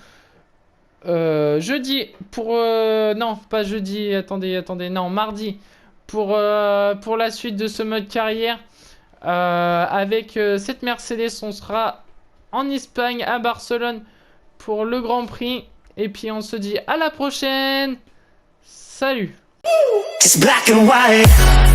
jeudi pour... non, pas jeudi, attendez, non, mardi pour la suite de ce mode carrière. Avec cette Mercedes, on sera en Espagne, à Barcelone pour le Grand Prix. Et puis on se dit à la prochaine. Salut. It's black and white.